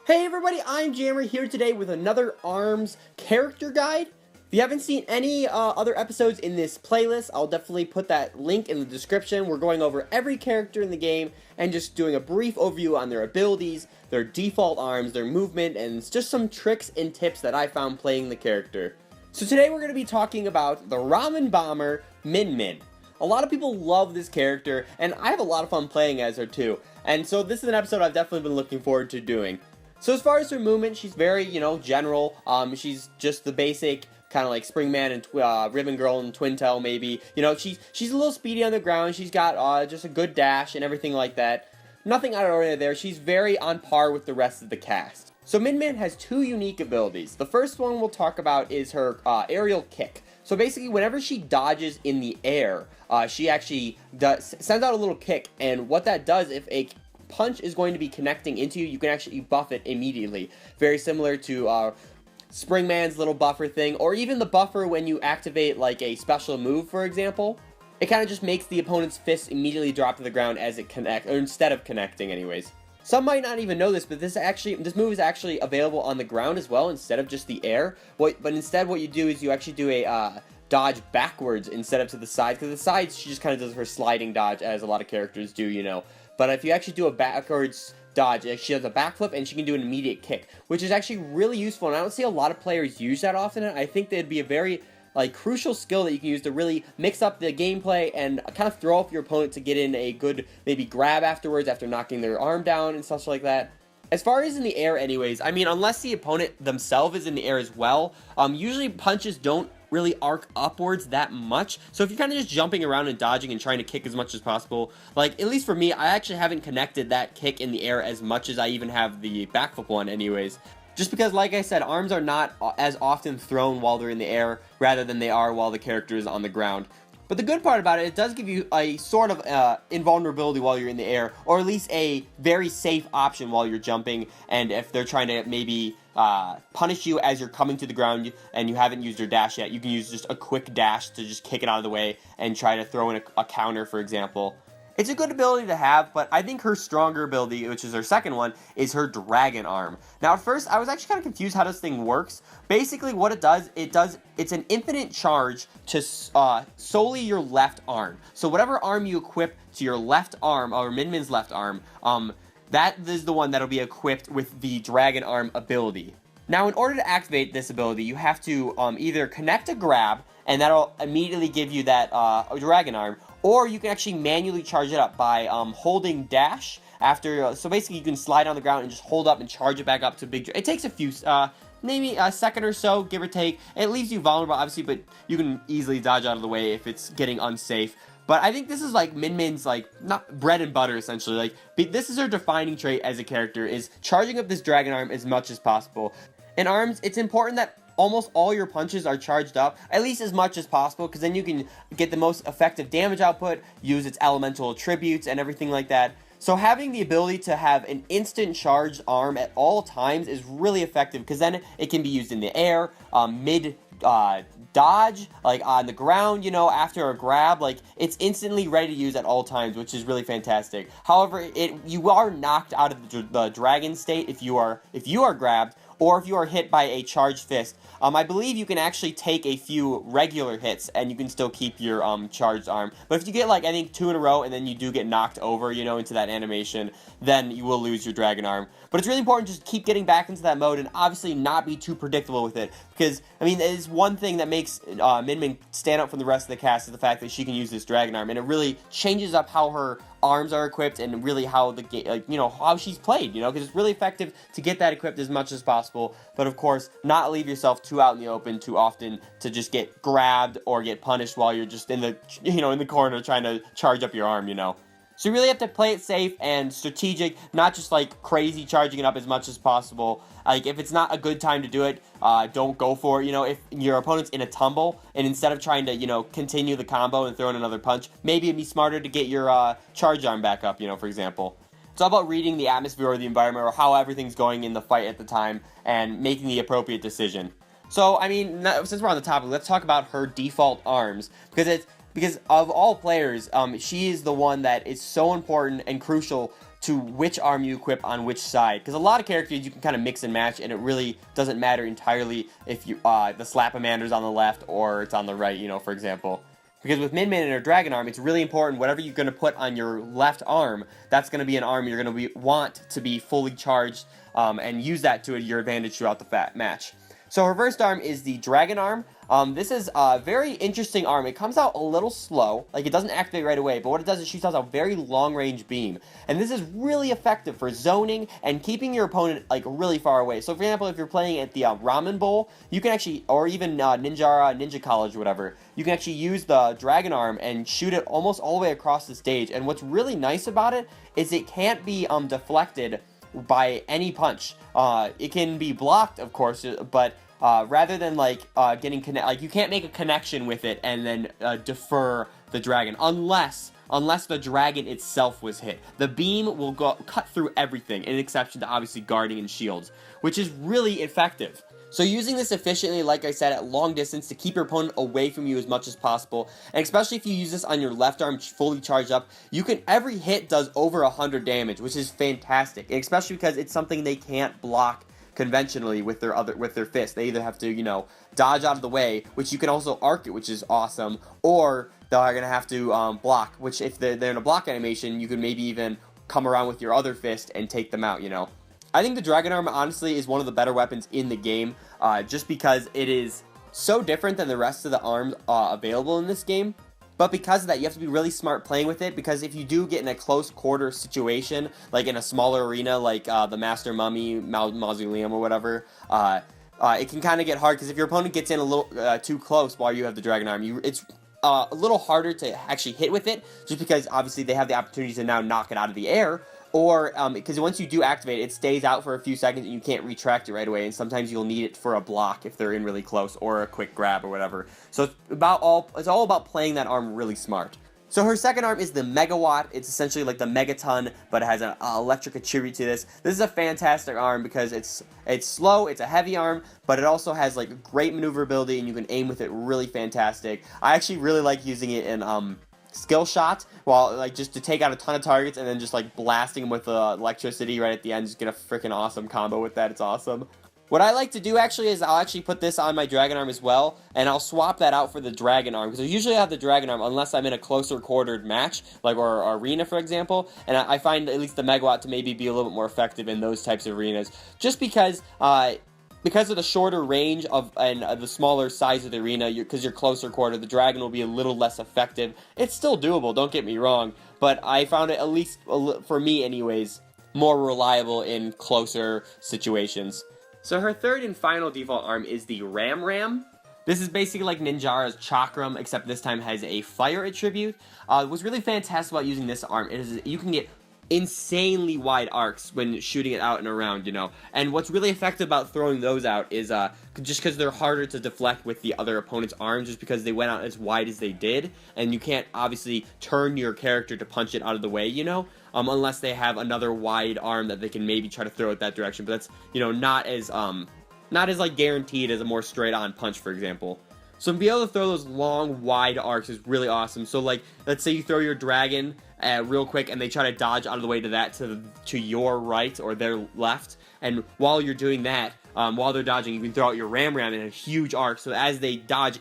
Hey everybody, I'm Jammer here today with another ARMS character guide. If you haven't seen any other episodes in this playlist, I'll definitely put that link in the description. We're going over every character in the game and just doing a brief overview on their abilities, their default arms, their movement, and just some tricks and tips that I found playing the character. So today we're going to be talking about the Ramen Bomber Min Min. A lot of people love this character, and I have a lot of fun playing as her too. And so this is an episode I've definitely been looking forward to doing. So as far as her movement, she's very, general. She's just the basic kind of like Springman and Ribbon Girl and Twintelle maybe. She's a little speedy on the ground. She's got just a good dash and everything like that. Nothing out of ordinary there. She's very on par with the rest of the cast. So Min Min has two unique abilities. The first one we'll talk about is her aerial kick. So basically, whenever she dodges in the air, she actually sends out a little kick, and what that does, if a punch is going to be connecting into you, you can actually buff it immediately. Very similar to Springman's little buffer thing, or even the buffer when you activate like a special move, for example. It kind of just makes the opponent's fist immediately drop to the ground as it connects, or instead of connecting anyways. Some might not even know this, but this move is actually available on the ground as well instead of just the air. But instead what you do is you actually do a dodge backwards instead of to the side, because the sides she just kind of does her sliding dodge as a lot of characters do, But if you actually do a backwards dodge, she does a backflip and she can do an immediate kick, which is actually really useful, and I don't see a lot of players use that often. I think that'd be a very crucial skill that you can use to really mix up the gameplay and kind of throw off your opponent to get in a good maybe grab afterwards after knocking their arm down and stuff like that. As far as in the air anyways, I mean, unless the opponent themselves is in the air as well, usually punches don't really arc upwards that much. So if you're kind of just jumping around and dodging and trying to kick as much as possible, at least for me, I actually haven't connected that kick in the air as much as I even have the backflip one anyways. Just because, like I said, arms are not as often thrown while they're in the air rather than they are while the character is on the ground. But the good part about it does give you a sort of invulnerability while you're in the air, or at least a very safe option while you're jumping, and if they're trying to maybe punish you as you're coming to the ground and you haven't used your dash yet, you can use just a quick dash to just kick it out of the way and try to throw in a counter, for example. It's a good ability to have, but I think her stronger ability, which is her second one, is her Dragon Arm. Now, at first, I was actually kind of confused how this thing works. Basically, what it's an infinite charge to solely your left arm. So whatever arm you equip to your left arm, or Min Min's left arm, that is the one that'll be equipped with the Dragon Arm ability. Now, in order to activate this ability, you have to either connect a grab, and that'll immediately give you that Dragon Arm, or you can actually manually charge it up by holding dash after. So basically, you can slide on the ground and just hold up and charge it back up to big. It takes a few, maybe a second or so, give or take. It leaves you vulnerable, obviously, but you can easily dodge out of the way if it's getting unsafe. But I think this is Min Min's not bread and butter essentially. This is her defining trait as a character, is charging up this Dragon Arm as much as possible. In arms, it's important that almost all your punches are charged up, at least as much as possible, because then you can get the most effective damage output, use its elemental attributes, and everything like that. So having the ability to have an instant charged arm at all times is really effective, because then it can be used in the air, mid dodge, on the ground, after a grab, it's instantly ready to use at all times, which is really fantastic. However, you are knocked out of the dragon state if you are grabbed, or if you are hit by a charged fist. I believe you can actually take a few regular hits and you can still keep your charged arm. But if you get I think 2 in a row and then you do get knocked over, into that animation, then you will lose your Dragon Arm. But it's really important to just keep getting back into that mode and obviously not be too predictable with it. Because, it is one thing that makes Min Min stand out from the rest of the cast is the fact that she can use this Dragon Arm. And it really changes up how her arms are equipped and really how the game, how she's played, because it's really effective to get that equipped as much as possible, but of course, not leave yourself too out in the open too often to just get grabbed or get punished while you're just in the, in the corner trying to charge up your arm, So you really have to play it safe and strategic, not just crazy charging it up as much as possible. If it's not a good time to do it, don't go for it. If your opponent's in a tumble, and instead of trying to, continue the combo and throw in another punch, maybe it'd be smarter to get your charge arm back up, for example. It's all about reading the atmosphere or the environment or how everything's going in the fight at the time and making the appropriate decision. So, since we're on the topic, let's talk about her default arms, because of all players, she is the one that is so important and crucial to which arm you equip on which side, because a lot of characters you can kind of mix and match, and it really doesn't matter entirely if you the Slapamander's on the left or it's on the right, you know, for example. Because with Min Min and her Dragon Arm, it's really important whatever you're going to put on your left arm, that's going to be an arm you're going to want to be fully charged, and use that to your advantage throughout the match. So her first arm is the Dragon Arm. This is a very interesting arm. It comes out a little slow, like it doesn't activate right away, but what it does is shoots out a very long-range beam. And this is really effective for zoning and keeping your opponent like really far away. So for example, if you're playing at the Ramen Bowl, you can actually, or even Ninja College or whatever, you can actually use the Dragon Arm and shoot it almost all the way across the stage. And what's really nice about it is it can't be deflected by any punch. It can be blocked, of course, but rather than like you can't make a connection with it and then defer the dragon unless the dragon itself was hit. The beam will cut through everything, in exception to obviously guarding and shields, which is really effective. So using this efficiently, like I said, at long distance to keep your opponent away from you as much as possible, and especially if you use this on your left arm fully charged up, every hit does over 100 damage, which is fantastic, and especially because it's something they can't block conventionally with their fist. They either have to, you know, dodge out of the way, which you can also arc it, which is awesome, or they're gonna have to block, which if they're in a block animation, you could maybe even come around with your other fist and take them out, you know. I think the Dragon Arm, honestly, is one of the better weapons in the game, just because it is so different than the rest of the arms available in this game. But because of that, you have to be really smart playing with it, because if you do get in a close quarter situation, like in a smaller arena, like the Master Mummy Mausoleum or whatever, it can kind of get hard, because if your opponent gets in a little too close while you have the Dragon Arm, it's a little harder to actually hit with it, just because obviously they have the opportunity to now knock it out of the air, or because once you do activate it, it stays out for a few seconds and you can't retract it right away, and sometimes you'll need it for a block if they're in really close, or a quick grab or whatever. So it's all about playing that arm really smart. So her second arm is the Megawatt. It's essentially like the Megaton, but it has an electric attribute to this. This is a fantastic arm because it's slow, it's a heavy arm, but it also has like great maneuverability, and you can aim with it really fantastic. I actually really like using it in skill shot, while like just to take out a ton of targets and then just like blasting them with electricity right at the end. Just get a freaking awesome combo with that. It's awesome. What I like to do actually is I'll actually put this on my Dragon Arm as well, and I'll swap that out for the Dragon Arm, because I usually have the Dragon Arm unless I'm in a closer quartered match, like or arena for example, and I find at least the Megawatt to maybe be a little bit more effective in those types of arenas, just because of the shorter range and the smaller size of the arena, because you're closer quarter, the Dragon will be a little less effective. It's still doable, don't get me wrong, but I found it, at least for me anyways, more reliable in closer situations. So her third and final default arm is the Ram. This is basically like Ninjara's Chakram, except this time has a fire attribute. What's really fantastic about using this arm is you can get insanely wide arcs when shooting it out and around, you know. And what's really effective about throwing those out is just because they're harder to deflect with the other opponent's arms, just because they went out as wide as they did, and you can't obviously turn your character to punch it out of the way, you know, unless they have another wide arm that they can maybe try to throw it that direction. But that's, you know, not as like guaranteed as a more straight on punch, for example. So to be able to throw those long, wide arcs is really awesome. So like, let's say you throw your dragon real quick, and they try to dodge out of the way to your right or their left, and while you're doing that, while they're dodging, you can throw out your Ram in a huge arc, so as they dodge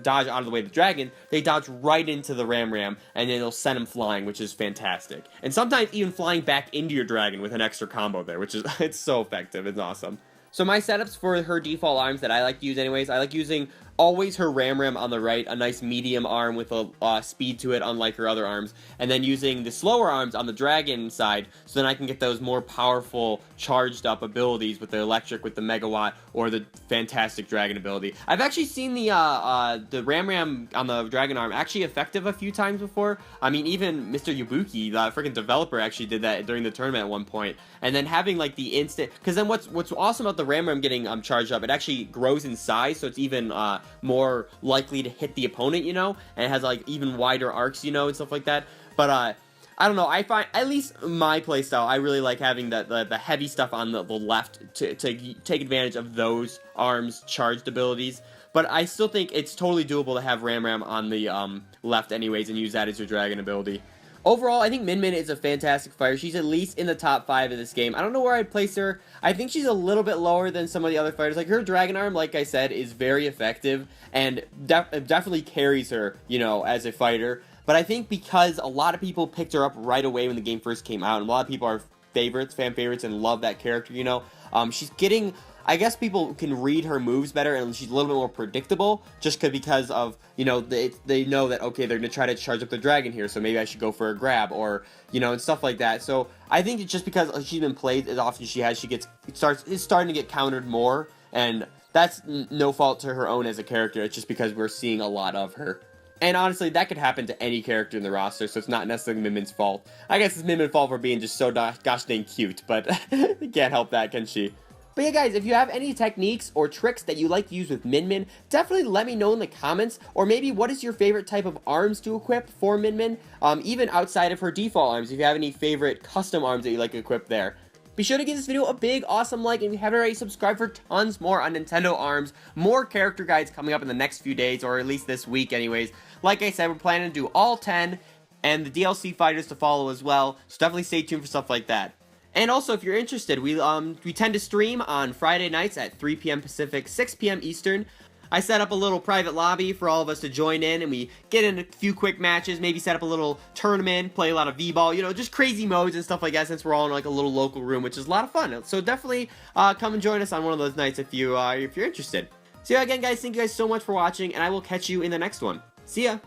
out of the way of the dragon, they dodge right into the Ram, and then it'll send them flying, which is fantastic. And sometimes even flying back into your dragon with an extra combo there, which is, it's so effective, it's awesome. So my setups for her default arms that I like to use anyways, I like using always her Ram on the right, a nice medium arm with a speed to it, unlike her other arms, and then using the slower arms on the Dragon side, so then I can get those more powerful, charged up abilities with the electric, with the Megawatt, or the fantastic Dragon ability. I've actually seen the Ram on the Dragon arm actually effective a few times before. I mean, even Mr. Yabuki, the freaking developer, actually did that during the tournament at one point, and then having like the instant, because then what's awesome about the Ram getting charged up, it actually grows in size, so it's even more likely to hit the opponent, you know, and it has like even wider arcs, you know, and stuff like that. But I don't know, I find, at least my playstyle, I really like having the heavy stuff on the left to take advantage of those arms charged abilities. But I still think it's totally doable to have Ram on the left anyways, and use that as your Dragon ability. Overall, I think Min Min is a fantastic fighter. She's at least in the top 5 of this game. I don't know where I'd place her. I think she's a little bit lower than some of the other fighters. Like, her Dragon Arm, like I said, is very effective and definitely carries her, you know, as a fighter. But I think because a lot of people picked her up right away when the game first came out, and a lot of people are fan favorites, and love that character, you know, she's getting... I guess people can read her moves better, and she's a little bit more predictable, just because of, you know, they know that, okay, they're going to try to charge up the dragon here, so maybe I should go for a grab, or, you know, and stuff like that. So I think it's just because she's been played as often as she has, it's starting to get countered more, and that's no fault to her own as a character. It's just because we're seeing a lot of her. And honestly, that could happen to any character in the roster, so it's not necessarily Min Min's fault. I guess it's Min Min's fault for being just so gosh dang cute, but you can't help that, can she? But yeah, guys, if you have any techniques or tricks that you like to use with Min Min, definitely let me know in the comments. Or maybe what is your favorite type of arms to equip for Min Min, even outside of her default arms, if you have any favorite custom arms that you like to equip there. Be sure to give this video a big, awesome like, and if you haven't already, subscribe for tons more on Nintendo ARMS. More character guides coming up in the next few days, or at least this week anyways. Like I said, we're planning to do all 10, and the DLC fighters to follow as well, so definitely stay tuned for stuff like that. And also, if you're interested, we tend to stream on Friday nights at 3 p.m. Pacific, 6 p.m. Eastern. I set up a little private lobby for all of us to join in, and we get in a few quick matches, maybe set up a little tournament, play a lot of V-Ball, you know, just crazy modes and stuff like that, since we're all in like a little local room, which is a lot of fun. So definitely come and join us on one of those nights if you're interested. So yeah, again, guys, thank you guys so much for watching, and I will catch you in the next one. See ya!